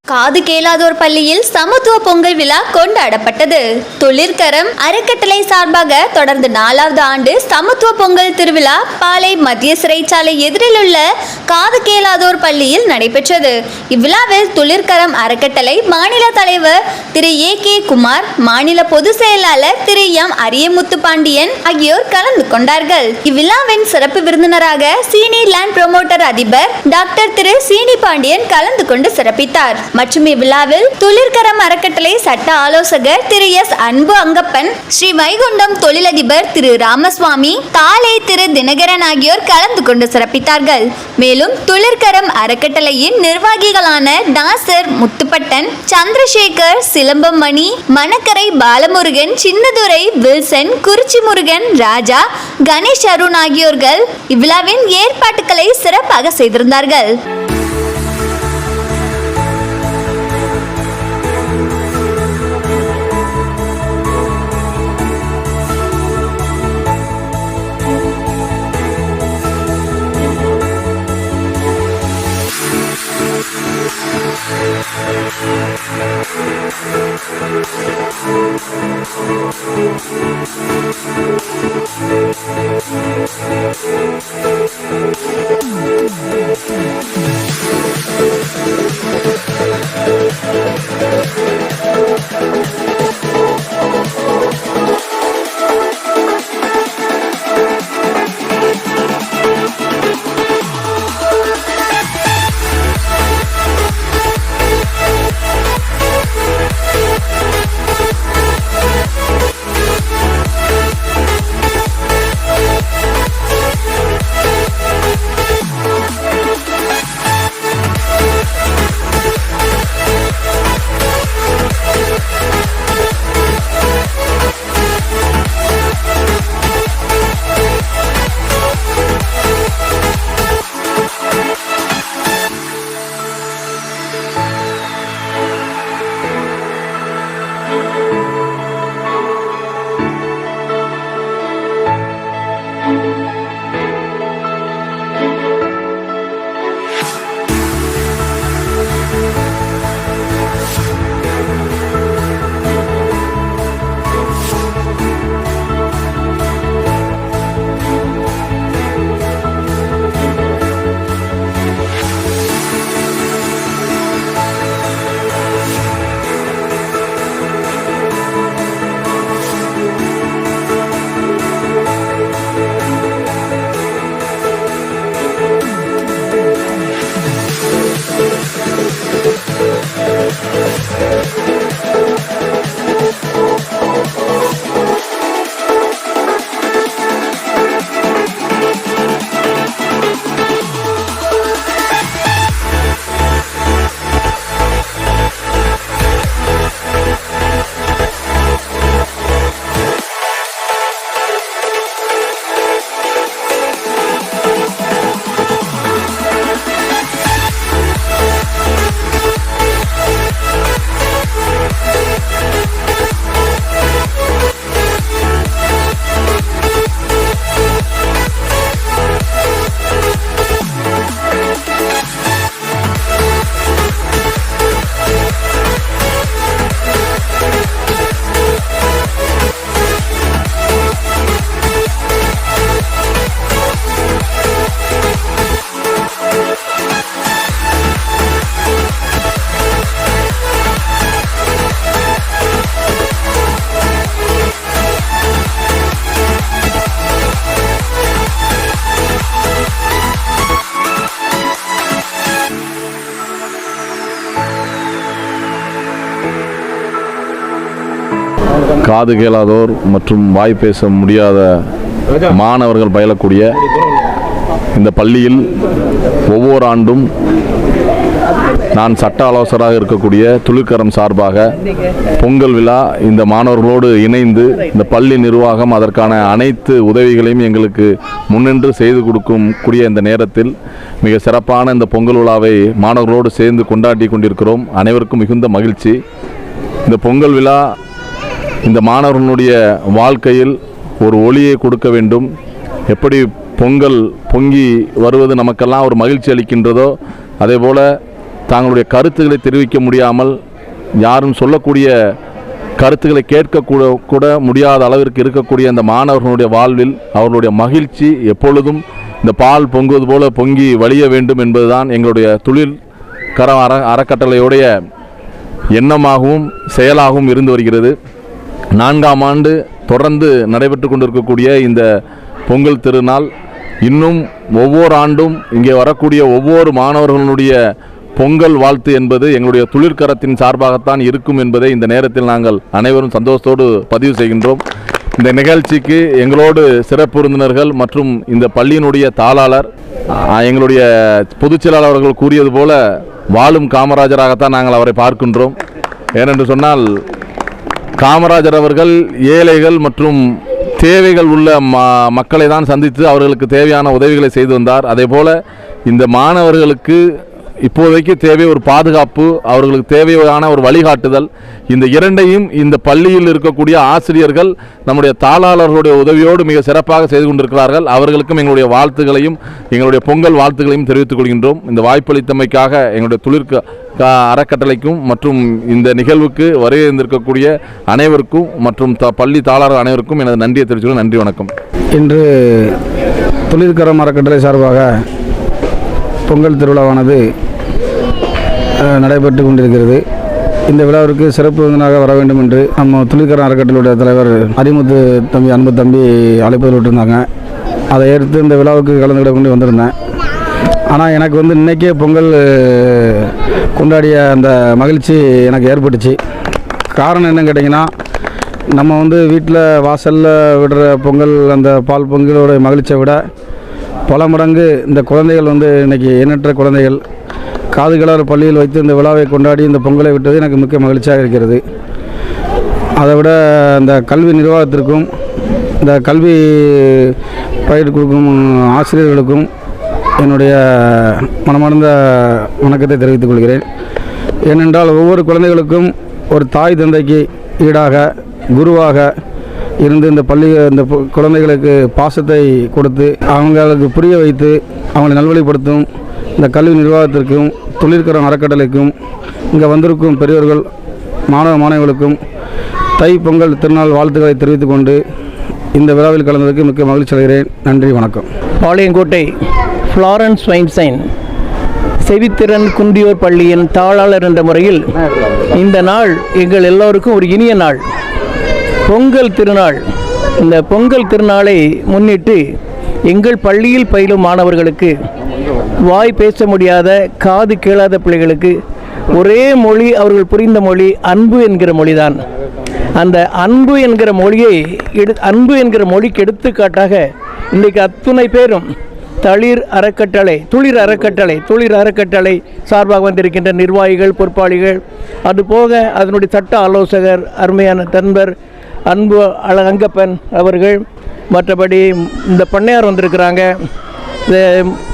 காது கேளாதோர் பள்ளியில் சமத்துவ பொங்கல் விழா கொண்டாடப்பட்டது. தொழிற்கரம் அறக்கட்டளை சார்பாக தொடர்ந்து 4வது ஆண்டு சமத்துவ பொங்கல் திருவிழா பாளை மத்திய சிறைச்சாலை எதிரில் உள்ள காது கேளாதோர் பள்ளியில் நடைபெற்றது. இவ்விழாவில் தொழிற்கரம் அறக்கட்டளை மாநில தலைவர் திரு ஏ.கே. குமார், மாநில பொதுச் செயலாளர் திரு எம். அரியமுத்து பாண்டியன் ஆகியோர் கலந்து கொண்டார்கள். இவ்விழாவின் சிறப்பு விருந்தினராக சீனி லேண்ட் புரோமோட்டர் அதிபர் டாக்டர் திரு சீனி பாண்டியன் கலந்து கொண்டு சிறப்பித்தார். மற்றும் இவ்விழாவில் தொழிற்கரம் அறக்கட்டளை சட்ட ஆலோசகர் திரு எஸ். அன்பு அங்கப்பன், ஸ்ரீ வைகுண்டம் தொழிலதிபர் திரு ராமசுவாமி, காலை திரு தினகரன் ஆகியோர் கலந்து கொண்டு சிறப்பித்தார்கள். மேலும் தொழிற்கரம் அறக்கட்டளையின் நிர்வாகிகளான டாசர் முத்துப்பட்டன், சந்திரசேகர், சிலம்பம் மணி, மணக்கரை பாலமுருகன், சின்னதுரை, வில்சன், குறிச்சி முருகன், ராஜா, கணேஷ் அருண் ஆகியோர்கள் இவ்விழாவின் ஏற்பாட்டுகளை சிறப்பாக செய்திருந்தார்கள். காது கேளாதோர் மற்றும் வாய் பேச முடியாத மாணவர்கள் பயிலக்கூடிய இந்த பள்ளியில் ஒவ்வொரு ஆண்டும் நான் சட்ட ஆலோசகராக இருக்கக்கூடிய தொழிற்கரம் சார்பாக பொங்கல் விழா இந்த மாணவர்களோடு இணைந்து இந்த பள்ளி நிர்வாகம் அதற்கான அனைத்து உதவிகளையும் எங்களுக்கு முன்னின்று செய்து கொடுக்கக்கூடிய இந்த நேரத்தில் மிக சிறப்பான இந்த பொங்கல் விழாவை மாணவர்களோடு சேர்ந்து கொண்டாடி கொண்டிருக்கிறோம். அனைவருக்கும் மிகுந்த மகிழ்ச்சி. இந்த பொங்கல் விழா இந்த மாணவர்களுடைய வாழ்க்கையில் ஒரு ஒளியை கொடுக்க வேண்டும். எப்படி பொங்கல் பொங்கி வருவது நமக்கெல்லாம் ஒரு மகிழ்ச்சி அளிக்கின்றதோ அதேபோல் தாங்களுடைய கருத்துக்களை தெரிவிக்க முடியாமல் யாரும் சொல்லக்கூடிய கருத்துக்களை கேட்கக்கூட முடியாத அளவிற்கு இருக்கக்கூடிய அந்த மாணவர்களுடைய வாழ்வில் அவர்களுடைய மகிழ்ச்சி எப்பொழுதும் இந்த பால் பொங்குவது போல பொங்கி வழிய வேண்டும் என்பதுதான் எங்களுடைய தொழிற்கரம் அறக்கட்டளையுடைய எண்ணமாகவும் செயலாகவும் இருந்து வருகிறது. 4ஆம் ஆண்டு தொடர்ந்து நடைபெற்று கொண்டிருக்கக்கூடிய இந்த பொங்கல் திருநாள் இன்னும் ஒவ்வொரு ஆண்டும் இங்கே வரக்கூடிய ஒவ்வொரு மாணவர்களுடைய பொங்கல் வாழ்த்து என்பது எங்களுடைய தொழிற்கரத்தின் சார்பாகத்தான் இருக்கும் என்பதை இந்த நேரத்தில் நாங்கள் அனைவரும் சந்தோஷத்தோடு பதிவு செய்கின்றோம். இந்த நிகழ்ச்சிக்கு எங்களோடு சிறப்பு விருந்தினர்கள் மற்றும் இந்த பள்ளியினுடைய தாளாளர், எங்களுடைய பொதுச் செயலாளர் அவர்கள் கூறியது போல வாழும் காமராஜராகத்தான் நாங்கள் அவரை பார்க்கின்றோம். ஏனென்று சொன்னால் காமராஜர் அவர்கள் ஏழைகள் மற்றும் தேவைகள் உள்ள மக்களை தான் சந்தித்து அவர்களுக்கு தேவையான உதவிகளை செய்து வந்தார். அதே போல் இந்த மாணவர்களுக்கு இப்போதைக்கு தேவை ஒரு பாதுகாப்பு, அவர்களுக்கு தேவையான ஒரு வழிகாட்டுதல், இந்த இரண்டையும் இந்த பள்ளியில் இருக்கக்கூடிய ஆசிரியர்கள் நம்முடைய தாளாளர்களுடைய உதவியோடு மிக சிறப்பாக செய்து கொண்டிருக்கிறார்கள். அவர்களுக்கும் எங்களுடைய வாழ்த்துக்களையும் எங்களுடைய பொங்கல் வாழ்த்துக்களையும் தெரிவித்துக் கொள்கின்றோம். இந்த வாய்ப்பளித்தமைக்காக எங்களுடைய அறக்கட்டளைக்கும் மற்றும் இந்த நிகழ்வுக்கு வருகின்றிருக்கக்கூடிய அனைவருக்கும் மற்றும் பள்ளி தாளாளர் அனைவருக்கும் எனது நன்றியை தெரிவித்துக் நன்றி, வணக்கம். இன்று தொழிற்கரம் அறக்கட்டளை சார்பாக பொங்கல் திருவிழாவானது நடைபெற்று கொண்டிருக்கிறது. இந்த விழாவிற்கு சிறப்பு விருந்தினராக வர வேண்டும் என்று நம்ம தொழிற்கரம் அறக்கட்டளையுடைய தலைவர் அரிமுத்து தம்பி அன்பு தம்பி அழைப்பதில் விட்டுருந்தாங்க. அதை ஏற்று இந்த விழாவுக்கு கலந்துக்கிட கொண்டு வந்திருந்தேன். ஆனால் எனக்கு இன்றைக்கே பொங்கல் கொண்டாடிய அந்த மகிழ்ச்சி எனக்கு ஏற்பட்டுச்சு. காரணம் என்னன்னு கேட்டிங்கன்னா, நம்ம வீட்டில் வாசலில் விடுற பொங்கல், அந்த பால் பொங்கலோட மகிழ்ச்சியை விட பல மடங்கு இந்த குழந்தைகள் இன்றைக்கி எண்ணற்ற குழந்தைகள் காதுகளார் பள்ளியில் வைத்து இந்த விழாவை கொண்டாடி இந்த பொங்கலை விட்டது எனக்கு மிக்க மகிழ்ச்சியாக இருக்கிறது. அதை விட இந்த கல்வி நிர்வாகத்திற்கும் இந்த கல்வி பயிர் கொடுக்கும் ஆசிரியர்களுக்கும் என்னுடைய மனமார்ந்த வணக்கத்தை தெரிவித்துக் கொள்கிறேன். ஏனென்றால் ஒவ்வொரு குழந்தைகளுக்கும் ஒரு தாய் தந்தைக்கு ஈடாக குருவாக இருந்து இந்த குழந்தைகளுக்கு பாசத்தை கொடுத்து அவங்களுக்கு புரிய வைத்து அவங்களை நல்வழிப்படுத்தும் இந்த கல்வி நிர்வாகத்திற்கும் தொழிற்கரம் அறக்கட்டளைக்கும் இங்கே வந்திருக்கும் பெரியோர்கள் மாணவர்களுக்கும் தை பொங்கல் திருநாள் வாழ்த்துக்களை தெரிவித்துக் கொண்டு இந்த விழாவில் கலந்ததற்கு மிக்க மகிழ்ச்சி அடைகிறேன். நன்றி, வணக்கம். பாளையங்கோட்டை ஃப்ளாரன்ஸ் வைன்ஸ்டைன் செவித்திறன் குன்றியோர் பள்ளியின் தாளாளர் என்ற முறையில் இந்த நாள் எங்கள் எல்லோருக்கும் ஒரு இனிய நாள், பொங்கல் திருநாள். இந்த பொங்கல் திருநாளை முன்னிட்டு எங்கள் பள்ளியில் பயிலும் மாணவர்களுக்கு, வாய் பேச முடியாத காது கேளாத பிள்ளைகளுக்கு ஒரே மொழி, அவர்கள் புரிந்த மொழி அன்பு என்கிற மொழிதான். அந்த அன்பு என்கிற மொழிக்கு எடுத்துக்காட்டாக இன்றைக்கு அத்துணை பேரும் தொழிற் அறக்கட்டளை சார்பாக வந்திருக்கின்ற நிர்வாகிகள், பொறுப்பாளிகள், அதுபோக அதனுடைய சட்ட ஆலோசகர் அருமையான நண்பர் அன்பு அங்கப்பன் அவர்கள், மற்றபடி இந்த பண்ணையார் வந்திருக்கிறாங்க, இந்த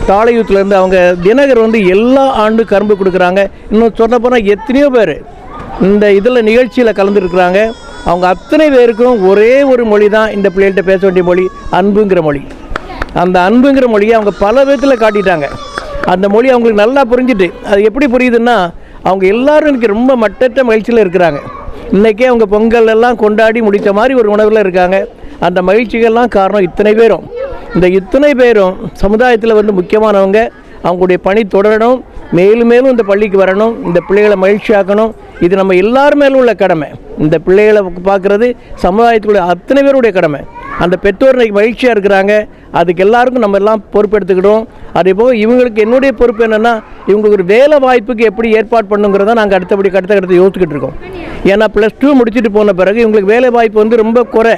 தாளையூத்துலேருந்து அவங்க தினகர் எல்லா ஆண்டு கரும்பு கொடுக்குறாங்க. இன்னும் சொல்ல போனால் எத்தனையோ பேர் இந்த இதில் நிகழ்ச்சியில் கலந்துருக்குறாங்க. அவங்க அத்தனை பேருக்கும் ஒரே ஒரு மொழி தான் இந்த பிள்ளைகள்கிட்ட பேச வேண்டிய மொழி, அன்புங்கிற மொழி. அந்த அன்புங்கிற மொழியை அவங்க பல விதத்தில் காட்டிட்டாங்க. அந்த மொழி அவங்களுக்கு நல்லா புரிஞ்சுட்டு, அது எப்படி புரியுதுன்னா, அவங்க எல்லோரும் இன்றைக்கி ரொம்ப மட்டற்ற மகிழ்ச்சியில் இருக்கிறாங்க. இன்றைக்கே அவங்க பொங்கல் எல்லாம் கொண்டாடி முடித்த மாதிரி ஒரு உணர்வில் இருக்காங்க. அந்த மகிழ்ச்சிகள்லாம் காரணம் இத்தனை பேரும் சமுதாயத்தில் முக்கியமானவங்க. அவங்களுடைய பணி தொடரணும், மேலும் மேலும் இந்த பள்ளிக்கு வரணும், இந்த பிள்ளைகளை மகிழ்ச்சியாக்கணும். இது நம்ம எல்லார் மேலும் உள்ள கடமை. இந்த பிள்ளைகளை பார்க்குறது சமுதாயத்துக்குள்ள அத்தனை பேருடைய கடமை. அந்த பெற்றோர் இன்றைக்கி மகிழ்ச்சியாக இருக்கிறாங்க, அதுக்கு எல்லாருக்கும் நம்ம எல்லாம் பொறுப்பெடுத்துக்கிட்டோம். அதே போக இவங்களுக்கு என்னுடைய பொறுப்பு என்னென்னா, இவங்களுக்கு ஒரு வேலை வாய்ப்புக்கு எப்படி ஏற்பாடு பண்ணுங்கிறத நாங்கள் அடுத்த யோசிச்சுக்கிட்டு இருக்கோம். ஏன்னா +2 முடிச்சுட்டு போன பிறகு இவங்களுக்கு வேலை வாய்ப்பு ரொம்ப குறை.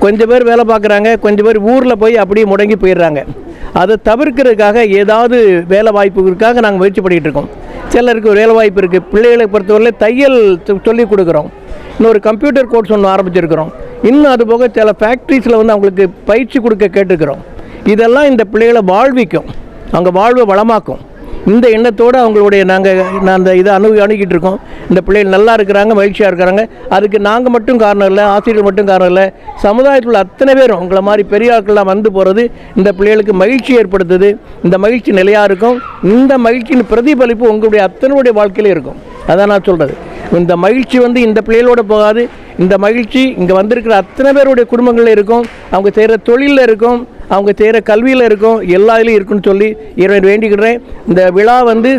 கொஞ்சம் பேர் வேலை பார்க்குறாங்க, கொஞ்சம் பேர் ஊரில் போய் அப்படியே முடங்கி போயிடுறாங்க. அதை தவிர்க்கிறதுக்காக ஏதாவது வேலை வாய்ப்புக்காக நாங்கள் முயற்சி பண்ணிகிட்டு இருக்கோம். சிலருக்கு வேலை வாய்ப்பு இருக்குது. பிள்ளைகளை பொறுத்தவரையில் தையல் சொல்லிக் கொடுக்குறோம். இன்னொரு கம்ப்யூட்டர் கோர்ஸ் ஒன்று ஆரம்பிச்சிருக்கிறோம். இன்னும் அதுபோக சில ஃபேக்ட்ரிஸில் அவங்களுக்கு பயிற்சி கொடுக்க கேட்டுருக்கிறோம். இதெல்லாம் இந்த பிள்ளைகளை வாழ்விக்கும், அவங்க வாழ்வை வளமாக்கும். இந்த எண்ணத்தோடு அவங்களுடைய நான் அந்த இதை அணுகிட்டு இருக்கோம். இந்த பிள்ளைகள் நல்லா இருக்கிறாங்க, மகிழ்ச்சியாக இருக்கிறாங்க. அதுக்கு நாங்கள் மட்டும் காரணம் இல்லை, ஆசிரியர்கள் மட்டும் காரணம் இல்லை, சமுதாயத்தில் உள்ள அத்தனை பேரும் உங்களை மாதிரி பெரிய ஆட்கள்லாம் வந்து போகிறது இந்த பிள்ளைகளுக்கு மகிழ்ச்சி ஏற்படுத்துது. இந்த மகிழ்ச்சி நிலையாக இருக்கும். இந்த மகிழ்ச்சியின் பிரதிபலிப்பு உங்களுடைய அத்தனையுடைய வாழ்க்கையிலே இருக்கும். அதான் நான் சொல்கிறது. இந்த மகிழ்ச்சி இந்த பிள்ளைகளோட போகாது. இந்த மகிழ்ச்சி இங்கே வந்திருக்கிற அத்தனை பேருடைய குடும்பங்களில் இருக்கும், அவங்க செய்கிற தொழிலில் இருக்கும், அவங்க செய்கிற கல்வியில் இருக்கும், எல்லா இதுலையும் இருக்குன்னு சொல்லி இறைவன் வேண்டிக்கிறேன். இந்த விழா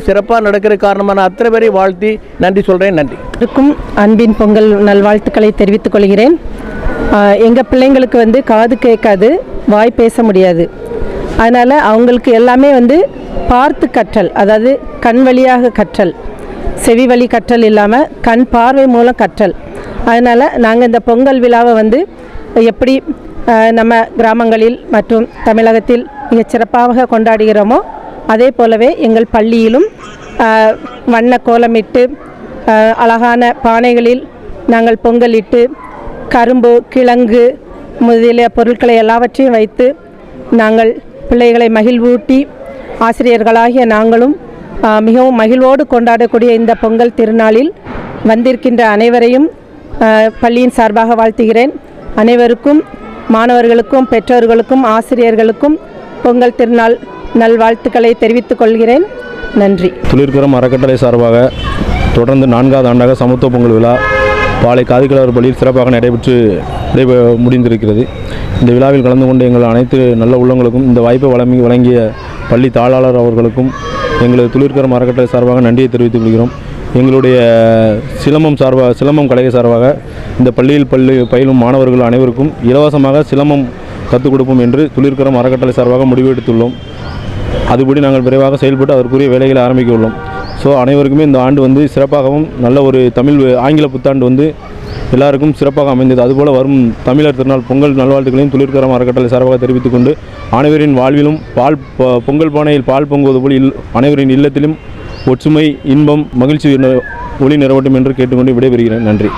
சிறப்பாக நடக்கிற காரணமான அத்தனை பேரையும் வாழ்த்தி நன்றி சொல்கிறேன். நன்றி. இருக்கும் அன்பின் பொங்கல் நல்வாழ்த்துக்களை தெரிவித்துக் கொள்கிறேன். எங்கள் பிள்ளைங்களுக்கு காது கேட்காது, வாய் பேச முடியாது. அதனால் அவங்களுக்கு எல்லாமே பார்த்து கற்றல், அதாவது கண் வழியாக கற்றல், செவி வழி கற்றல் இல்லாமல் கண் பார்வை மூலம் கற்றல். அதனால் நாங்கள் இந்த பொங்கல் விழாவை எப்படி நம்ம கிராமங்களில் மற்றும் தமிழகத்தில் மிகச் சிறப்பாக கொண்டாடுகிறோமோ அதே போலவே எங்கள் பள்ளியிலும் வண்ண கோலமிட்டு அழகான பானைகளில் நாங்கள் பொங்கலிட்டு கரும்பு, கிழங்கு முதலிய பொருட்களை எல்லாவற்றையும் வைத்து நாங்கள் பிள்ளைகளை மகிழ்வூட்டி ஆசிரியர்களாகிய நாங்களும் மிகவும் மகிழ்வோடு கொண்டாடக்கூடிய இந்த பொங்கல் திருநாளில் வந்திருக்கின்ற அனைவரையும் பள்ளியின் சார்பாக வாழ்த்துகிறேன். அனைவருக்கும், மாணவர்களுக்கும், பெற்றோர்களுக்கும், ஆசிரியர்களுக்கும் பொங்கல் திருநாள் நல்வாழ்த்துக்களை தெரிவித்துக் கொள்கிறேன். நன்றி. தொழிற்கரம் அறக்கட்டளை சார்பாக தொடர்ந்து 4வது ஆண்டாக சமத்துவ பொங்கல் விழா பாளை காதுகிழவர் பள்ளியில் சிறப்பாக முடிந்திருக்கிறது. இந்த விழாவில் கலந்து கொண்டு எங்கள் அனைத்து நல்ல உள்ளங்களுக்கும் இந்த வாய்ப்பை வழங்கிய பள்ளி தாளாளர் அவர்களுக்கும் எங்களது தொழிற்கரம் அறக்கட்டளை சார்பாக நன்றியை தெரிவித்துக் கொள்கிறோம். எங்களுடைய சிலம்பம் கலை சார்பாக இந்த பள்ளியில் பயிலும் மாணவர்கள் அனைவருக்கும் இலவசமாக சிலம்பம் கற்றுக் கொடுப்போம் என்று தொழிற்கரம் அறக்கட்டளை சார்பாக முடிவெடுத்துள்ளோம். அதுபடி நாங்கள் விரைவாக செயல்பட்டு அதற்குரிய வேலைகளை ஆரம்பிக்க உள்ளோம். ஸோ அனைவருக்குமே இந்த ஆண்டு சிறப்பாகவும் நல்ல ஒரு ஆங்கில புத்தாண்டு எல்லாருக்கும் சிறப்பாக அமைந்தது. அதுபோல் வரும் தமிழர் திருநாள் பொங்கல் நல்வாழ்த்துக்களையும் தொழிற்கரம் அறக்கட்டளை சார்பாக தெரிவித்துக் கொண்டு அனைவரின் வாழ்விலும் பொங்கல் பானையில் பால் பொங்குவது போல் அனைவரின் இல்லத்திலும் ஒற்றுமை, இன்பம், மகிழ்ச்சி ஒளி நிறவட்டும் என்று கேட்டுக்கொண்டு விடைபெறுகிறேன். நன்றி.